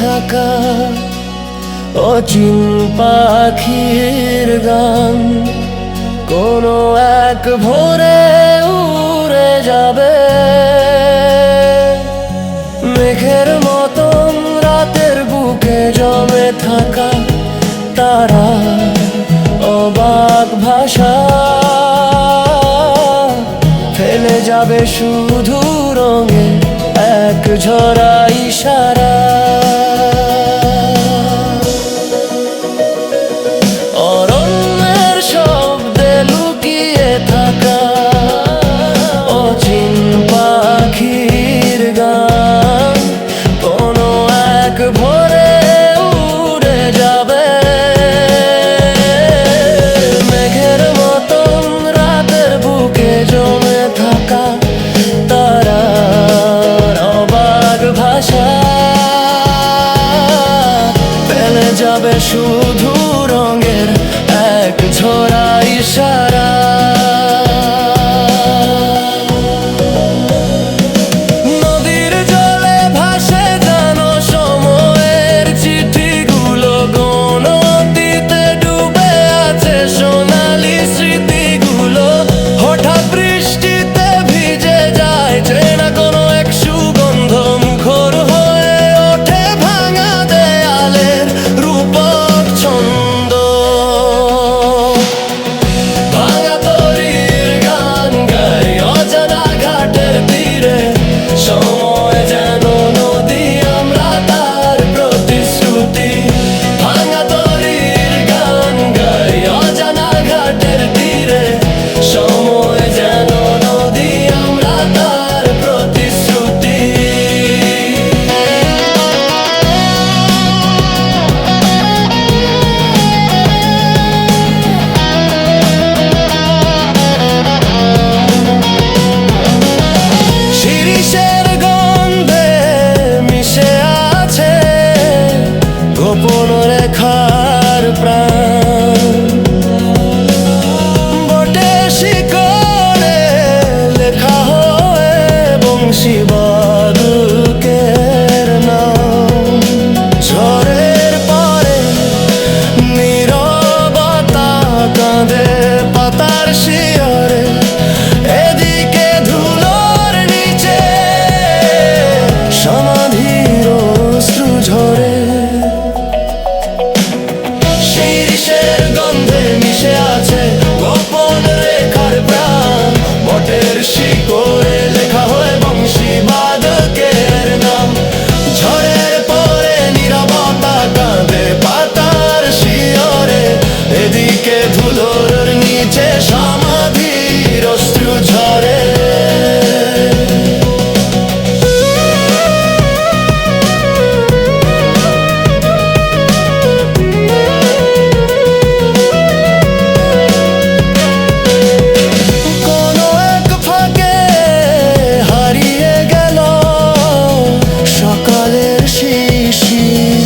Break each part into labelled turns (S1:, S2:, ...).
S1: থাকা অচিন পাখির গান কোনো এক ভোরে উড়ে যাবে। মেঘের মতন রাতের বুকে জমে থাকা তারা অবাক ভাষা ফেলে যাবে শুধু রঙে এক ঝরা ইশারা। অরণ্যের শব্দে লুকিয়ে থাকা অচিন পাখির গান কোনো এক ভোরে উড়ে যাবে। মেঘের মতন রাতের বুকে জমে থাকা তারার অবাক ভাষা ফেলে যাবে শুধু রঙের এক ঝরা ইশারা। নদীর জলে ভাসে জানো সময়ের চিঠিগুলো, কোন অতীতে ডুবে আছে সোনালি স্মৃতিগুলো। হঠাৎ বৃষ্টিতে ভিজে যায় চেনা কোনো এক সুগন্ধ, মুখর হয়ে ওঠে ভাঙা দেয়ালের রূপক ছন্দ। ভাঙা তরির গান গাই অজানা ঘাটের তীরে, সময় যেন নদী আমরা তার প্রতিশ্রুতি। ভাঙা তরির গান গাই অজানা ঘাটের তীরে, সময় যেন নদী আমরা তার প্রতিশ্রুতি। শিরিষের গন্ধে মিশে আছে গোপন রেখার প্রাণ, বটে শিকড়ে লেখা হয়ে বংশী বাদুকের নাম। ঝড়ের পরে নীরবতা কাঁদে পাতার শিয়রে, এদিকে ধুলোর নিচে সমাধির অশ্রু ঝরে। শিরিষের গন্ধে মিশে আছে গোপন রেখার প্রাণ, বটের শিকড়ে লেখা হয়ে বংশী বাদকের নাম। ঝড়ের পরে নীরবতা কাঁদে পাতার শিয়রে, এদিকে ধুলোর নিচে সমাধির অশ্রু ঝরে। কোনো এক ফাঁকে হারিয়ে গেল সকালের শিশির,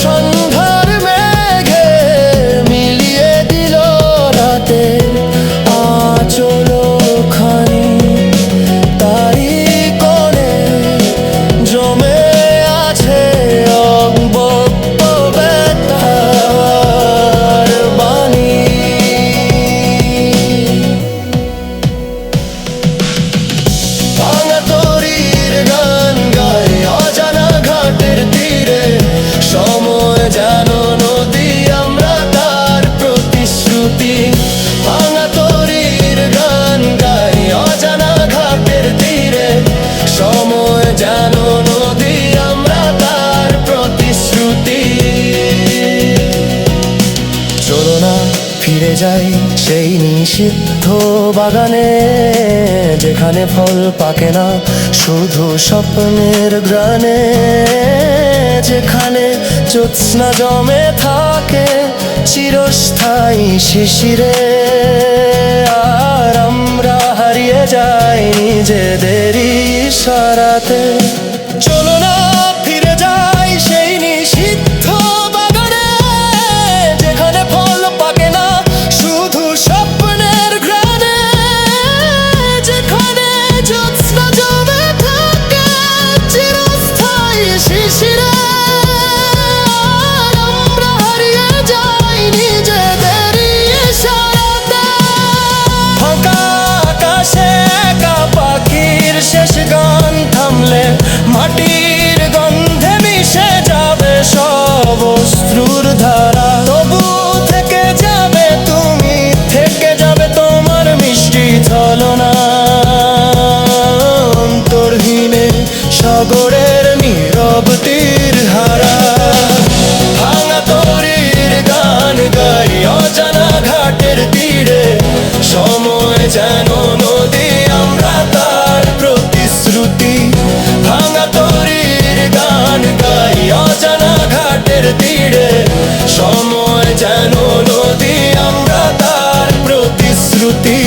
S1: সন্ধ্যার মেঘে মিলিয়ে দিল রাতের আঁচল খানি। তারি কোণে জমে আছে অব্যক্ত ব্যথার বাণী। ভাঙা তরির গান গাই অজানা ঘাটের তীরে, সময় যেন নদী আমরা তার প্রতিশ্রুতি। ভাঙা তরির গান গাই অজানা ঘাটের তীরে, সময় যেন নদী আমরা তার প্রতিশ্রুতি। চলো না ফিরে যাই সেই নিষিদ্ধ বাগানে, যেখানে ফল পাকে না শুধু স্বপ্নের গ্রানে। যেখানে জ্যোৎস্না জমে থাকে চিরস্থায়ী শিশিরে, আর আমরা হারিয়ে যাই নিজেদেরই ইশারাতে। চলো না ফিরে যাই সেই নিষিদ্ধ বাগানে, যেখানে ফল পাকে না শুধু স্বপ্নের ঘ্রাণে। যেখানে জ্যোৎস্না জমে থাকে চির সাগরের নীরব তীর হারা ভাঙা তরির গান গাই অজানা ঘাটের তীরে সময় যেন নদী আমরা তার প্রতিশ্রুতি ভাঙা তরির গান গাই অজানা ঘাটের তীরে সময় যেন নদী আমরা তার প্রতিশ্রুতি